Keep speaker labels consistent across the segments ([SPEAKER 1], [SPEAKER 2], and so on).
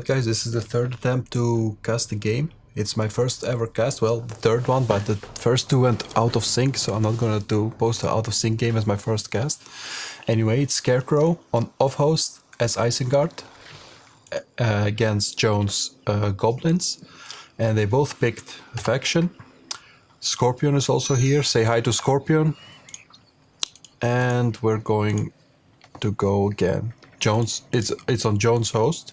[SPEAKER 1] Alright guys, this is the third attempt to cast the game. It's my first ever cast, well the third one, but the first two went out of sync, so I'm not gonna post an out of sync game as my first cast. Anyway, it's Scarecrow on off host as Isen against Jones goblins, and they both picked faction. Scorpion is also here, say hi to Scorpion. And we're going to go again. Jones, it's on Jones host.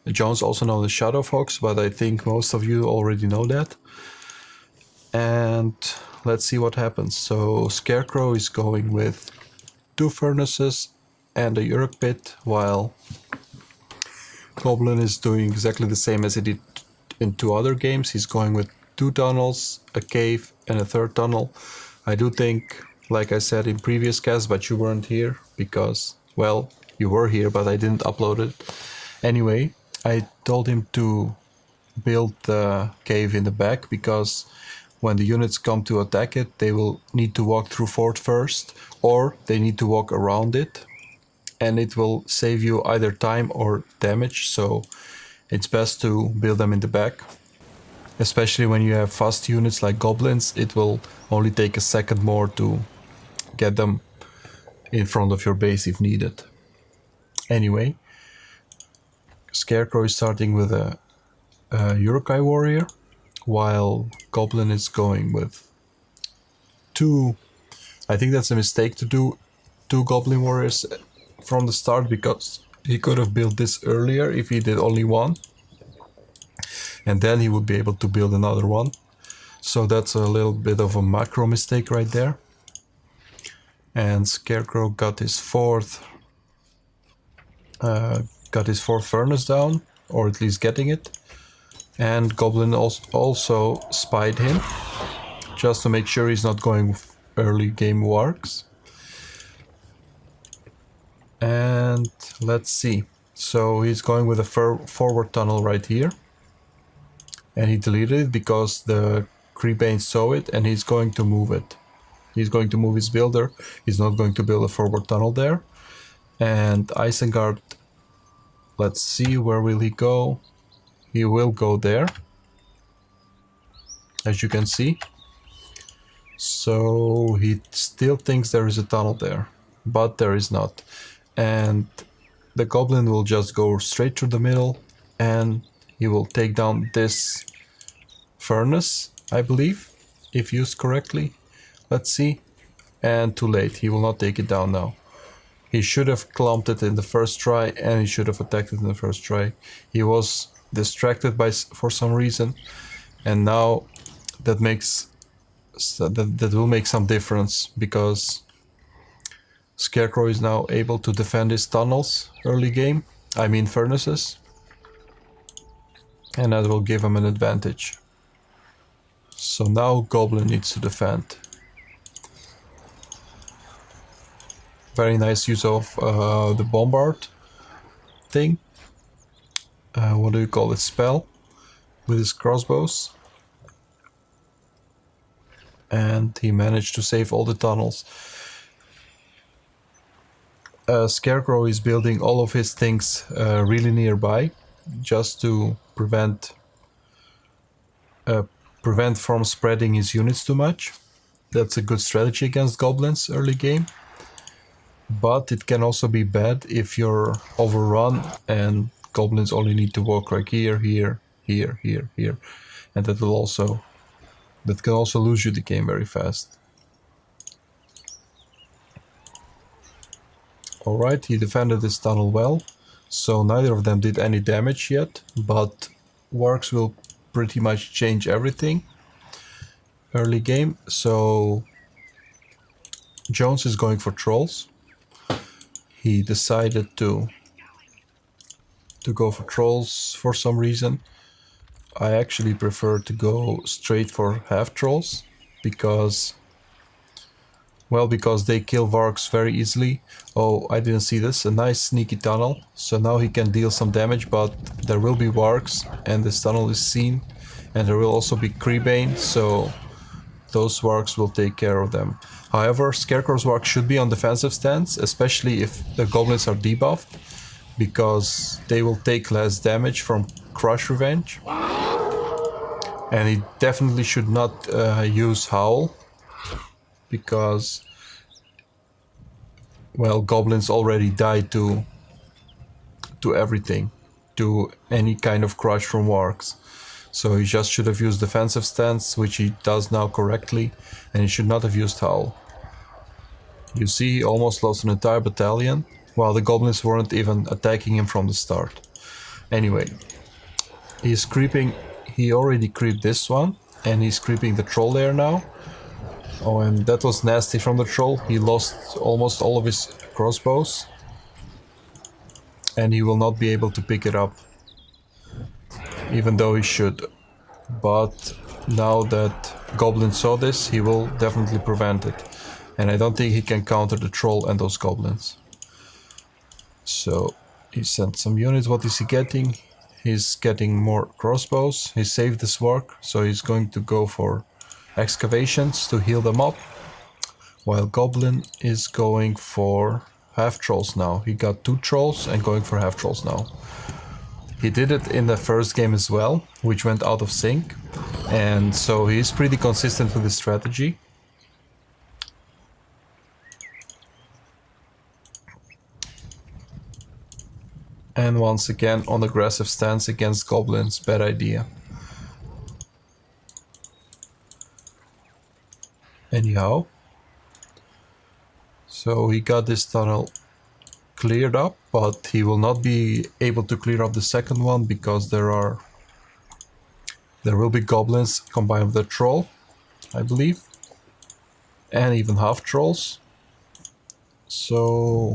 [SPEAKER 1] Jones also known as Shadowfox, but I think most of you already know that. And let's see what happens. So Scarecrow is going with 2 furnaces and a Uruk pit, while Goblin is doing exactly the same as he did in 2 other games. He's going with 2 tunnels, a cave, and a 3rd tunnel. I do think, like I said in previous casts, but you weren't here because, well, you were here, but I didn't upload it. Anyway, I told him to build the cave in the back because when the units come to attack it, they will need to walk through fort first, or they need to walk around it, and it will save you either time or damage, so it's best to build them in the back. Especially when you have fast units like goblins, it will only take a second more to get them in front of your base if needed. Anyway, Scarecrow is starting with a Uruk warrior, while Goblin is going with 2. I think that's a mistake to do 2 Goblin warriors from the start, because he could have built this earlier if he did only 1. And then he would be able to build another one. So that's a little bit of a macro mistake right there. And Scarecrow got his 4th furnace down, or at least getting it. And Goblin also spied him, just to make sure he's not going with early game wargs. And let's see. So he's going with a forward tunnel right here. And he deleted it because the Cr0w saw it, and he's going to move it. He's going to move his builder. He's not going to build a forward tunnel there. And Isengard, let's see, where will he go? He will go there, as you can see. So he still thinks there is a tunnel there, but there is not. And the Goblin will just go straight through the middle, and he will take down this furnace, I believe, if used correctly. Let's see. And too late, he will not take it down now. He should have clumped it in the first try, and he should have attacked it in the first try. He was distracted for some reason, and now that will make some difference, because Scarecrow is now able to defend his tunnels early game, I mean furnaces, and that will give him an advantage. So now Goblin needs to defend. Very nice use of the bombard thing. What do you call it? Spell with his crossbows. And he managed to save all the tunnels. Scarecrow is building all of his things really nearby, just to prevent from spreading his units too much. That's a good strategy against goblins early game. But it can also be bad if you're overrun and goblins only need to walk like here, here, here, here, here. And that can also lose you the game very fast. Alright, he defended this tunnel well, so neither of them did any damage yet, but wargs will pretty much change everything early game. So Jones is going for trolls. He decided to go for trolls for some reason. I actually prefer to go straight for half trolls because they kill wargs very easily. Oh, I didn't see this. A nice sneaky tunnel. So now he can deal some damage, but there will be wargs and this tunnel is seen. And there will also be Cr0w, so those wargs will take care of them. However, Scarecrow's warg should be on defensive stance, especially if the goblins are debuffed, because they will take less damage from Crush Revenge. And he definitely should not use Howl, because, well, goblins already died to everything, to any kind of crush from wargs. So he just should have used defensive stance, which he does now correctly, and he should not have used Howl. You see, he almost lost an entire battalion, while the goblins weren't even attacking him from the start. Anyway, he's creeping, he already creeped this one, and he's creeping the troll there now. Oh, and that was nasty from the troll. He lost almost all of his crossbows, and he will not be able to pick it up, even though he should. But now that Goblin saw this, he will definitely prevent it, and I don't think he can counter the troll and those goblins. So he sent some units. What is he getting? He's getting more crossbows. He saved his work, so he's going to go for excavations to heal them up, while Goblin is going for half trolls now. He got 2 trolls and going for half trolls now. He did it in the first game as well, which went out of sync, and so he's pretty consistent with his strategy. And once again on aggressive stance against goblins, bad idea. Anyhow, so he got this tunnel cleared up, but he will not be able to clear up the second one because there will be goblins combined with the troll, I believe, and even half trolls. So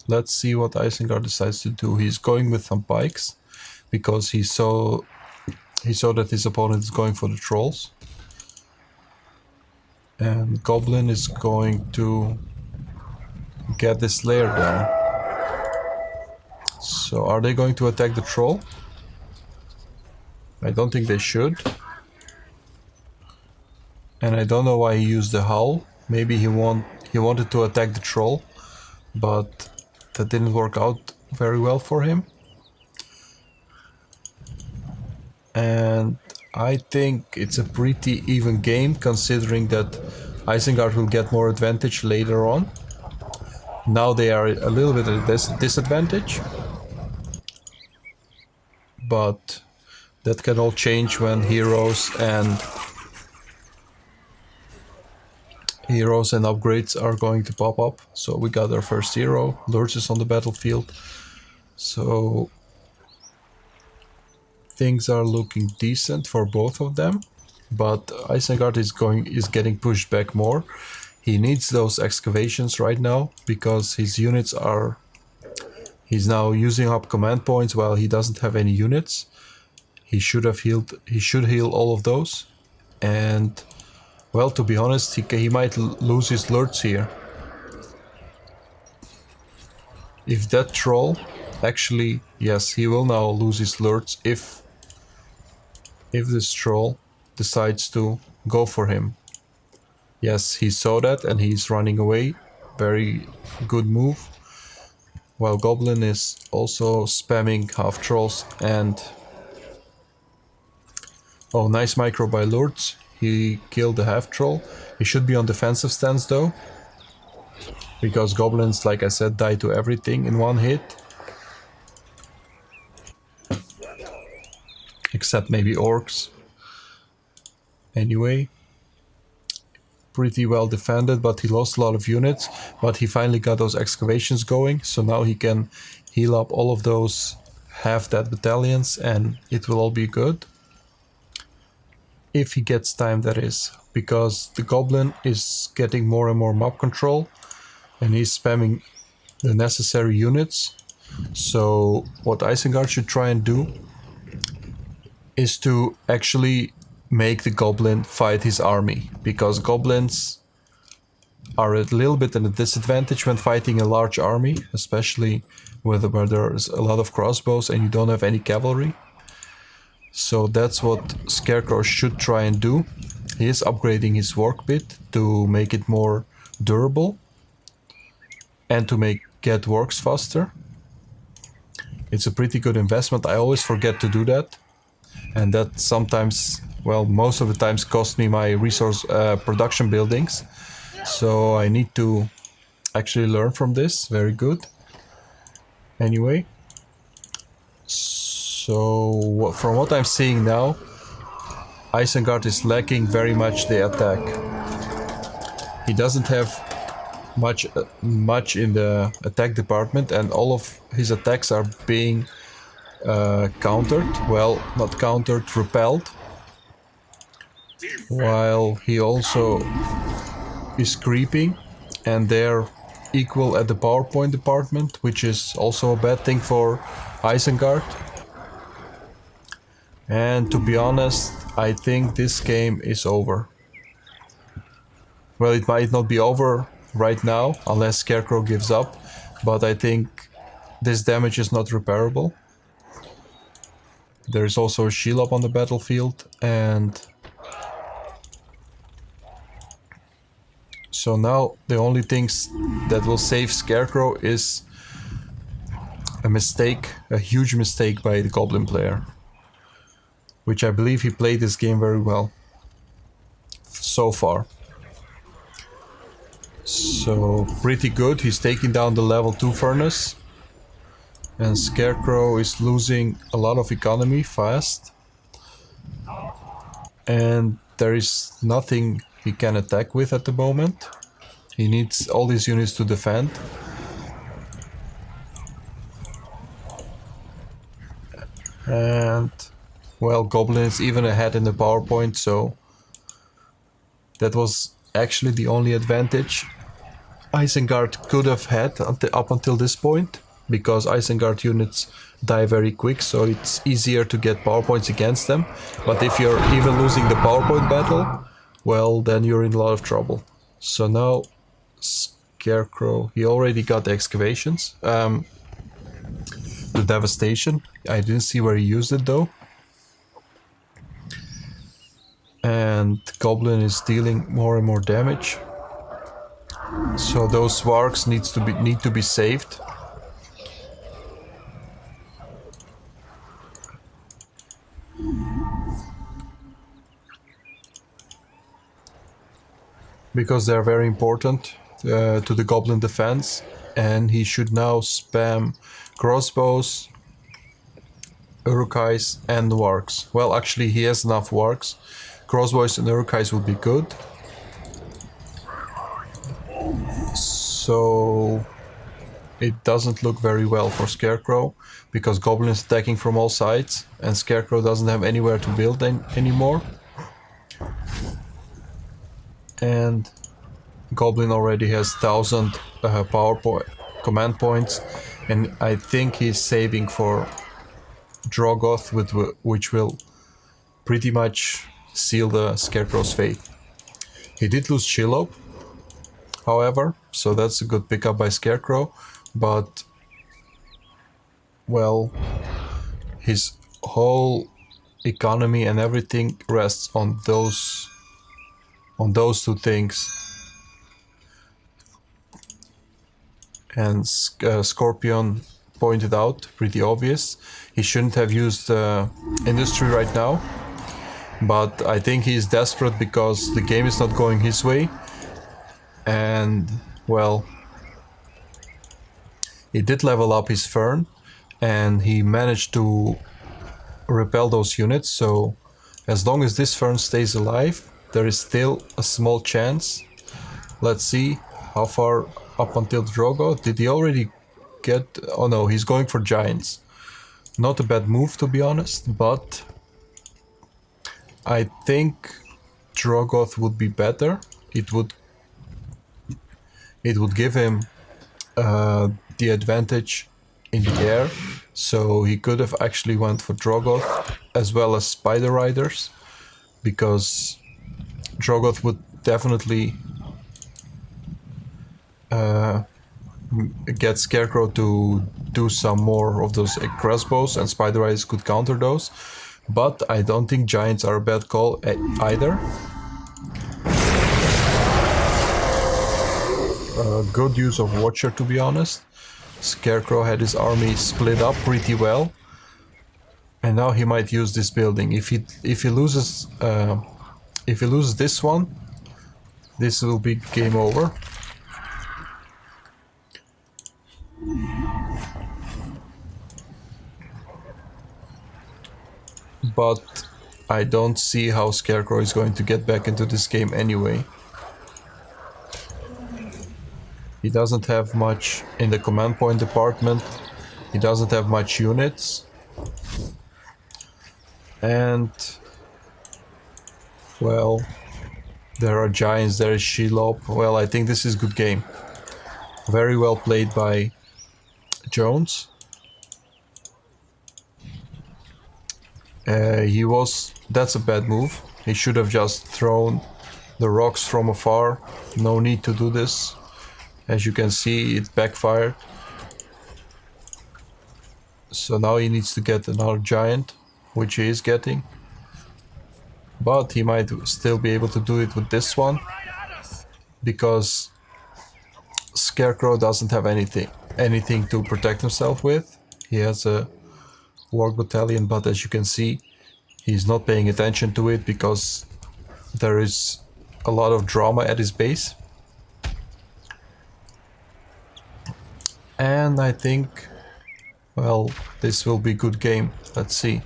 [SPEAKER 1] let's see what Isengard decides to do. He's going with some pikes because he saw that his opponent is going for the trolls. And Goblin is going to get this layer down. So are they going to attack the troll? I don't think they should. And I don't know why he used the howl. Maybe he wanted to attack the troll, but that didn't work out very well for him. And I think it's a pretty even game, considering that Isengard will get more advantage later on. Now they are a little bit at a disadvantage, but that can all change when heroes and upgrades are going to pop up. So we got our first hero, lurches on the battlefield. So things are looking decent for both of them, but Isengard is getting pushed back more. He needs those excavations right now because his units are... He's now using up command points while he doesn't have any units. He should heal all of those. And, well, to be honest, he might lose his lurts here. If that troll... Actually, yes, he will now lose his lurts if this troll decides to go for him. Yes, he saw that and he's running away. Very good move. While Goblin is also spamming half trolls and... Oh, nice micro by Lords. He killed the half troll. He should be on defensive stance though, because goblins, like I said, die to everything in one hit. Except maybe orcs. Anyway, pretty well defended, but he lost a lot of units. But he finally got those excavations going, so now he can heal up all of those half-dead battalions and it will all be good. If he gets time, that is. Because the goblin is getting more and more mob control and he's spamming the necessary units. So what Isengard should try and do is to actually make the goblin fight his army, because goblins are a little bit at a disadvantage when fighting a large army, especially where there's a lot of crossbows and you don't have any cavalry. So that's what Scarecrow should try and do. He is upgrading his work bit to make it more durable and to make get works faster. It's a pretty good investment. I always forget to do that. And that sometimes, well, most of the times cost me my resource production buildings. So I need to actually learn from this. Very good. Anyway. So from what I'm seeing now, Isengard is lacking very much the attack. He doesn't have much in the attack department, and all of his attacks are being countered. Well, not countered, repelled. While he also is creeping, and they're equal at the PowerPoint department, which is also a bad thing for Isengard. And to be honest, I think this game is over. Well, it might not be over right now, unless Scarecrow gives up, but I think this damage is not repairable. There's also a shield up on the battlefield, and so now the only things that will save Scarecrow is a mistake, a huge mistake by the Goblin player, which I believe he played this game very well so far. So pretty good. He's taking down the level 2 furnace, and Scarecrow is losing a lot of economy fast, and there is nothing he can attack with at the moment. He needs all these units to defend. And well, Goblin is even ahead in the PowerPoint, so that was actually the only advantage Isengard could have had up until this point, because Isengard units die very quick, so it's easier to get PowerPoints against them. But if you're even losing the PowerPoint battle, well, then you're in a lot of trouble. So now Scarecrow, he already got the excavations, the devastation. I didn't see where he used it though. And Goblin is dealing more and more damage. So those wargs need to be saved. Because they're very important to the Goblin defense, and he should now spam crossbows, urukais, and wargs. Well, actually he has enough wargs. Crossbows and urukais would be good. So it doesn't look very well for Scarecrow, because Goblin is attacking from all sides, and Scarecrow doesn't have anywhere to build anymore. And Goblin already has 1000 command points, and I think he's saving for Drogoth, which will pretty much seal the Scarecrow's fate. He did lose Cr0w, however, so that's a good pickup by Scarecrow, but well, his whole economy and everything rests on those two things. And Scorpion pointed out, pretty obvious, he shouldn't have used industry right now, but I think he's desperate because the game is not going his way, and well, he did level up his Fern, and he managed to repel those units, so as long as this Fern stays alive, there is still a small chance. Let's see how far up until Drogo. Did he already get... Oh no, he's going for giants. Not a bad move, to be honest, but I think Drogoth would be better. It would give him the advantage in the air, so he could have actually went for Drogoth as well as Spider Riders, because Drogoth would definitely get Scarecrow to do some more of those crossbows, and Spider Riders could counter those. But I don't think giants are a bad call either. Good use of Watcher, to be honest. Scarecrow had his army split up pretty well, and now he might use this building. If he loses this one, this will be game over. But I don't see how Scarecrow is going to get back into this game anyway. He doesn't have much in the command point department. He doesn't have much units. And well, there are giants, there is Cr0w. Well, I think this is good game. Very well played by Jones. That's a bad move. He should have just thrown the rocks from afar. No need to do this. As you can see, it backfired. So now he needs to get another giant, which he is getting. But he might still be able to do it with this one, because Scarecrow doesn't have anything to protect himself with. He has a war battalion, but as you can see, he's not paying attention to it because there is a lot of drama at his base. And I think, well, this will be a good game. Let's see.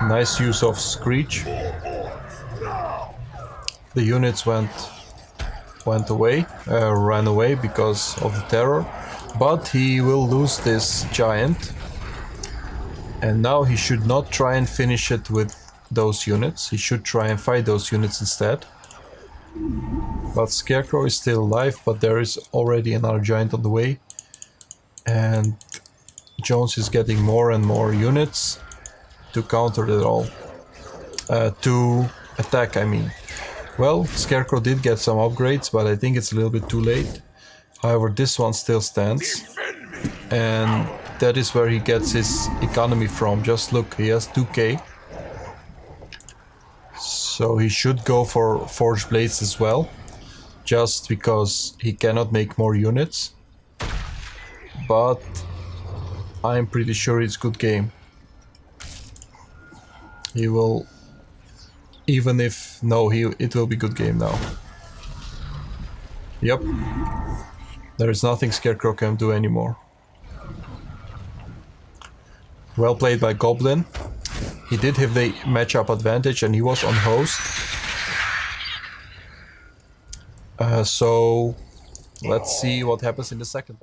[SPEAKER 1] Nice use of Screech. The units ran away because of the terror. But he will lose this giant. And now he should not try and finish it with those units. He should try and fight those units instead. But Scarecrow is still alive, but there is already another giant on the way. And Jones is getting more and more units to counter it all. To attack, I mean. Well, Scarecrow did get some upgrades, but I think it's a little bit too late. However, this one still stands. And that is where he gets his economy from. Just look, he has 2k. So he should go for Forged Blades as well. Just because he cannot make more units. But I'm pretty sure it's a good game. He will... Even if... No, it will be good game now. Yep. There is nothing Scarecrow can do anymore. Well played by Goblin. He did have the matchup advantage and he was on host. So let's see what happens in the second.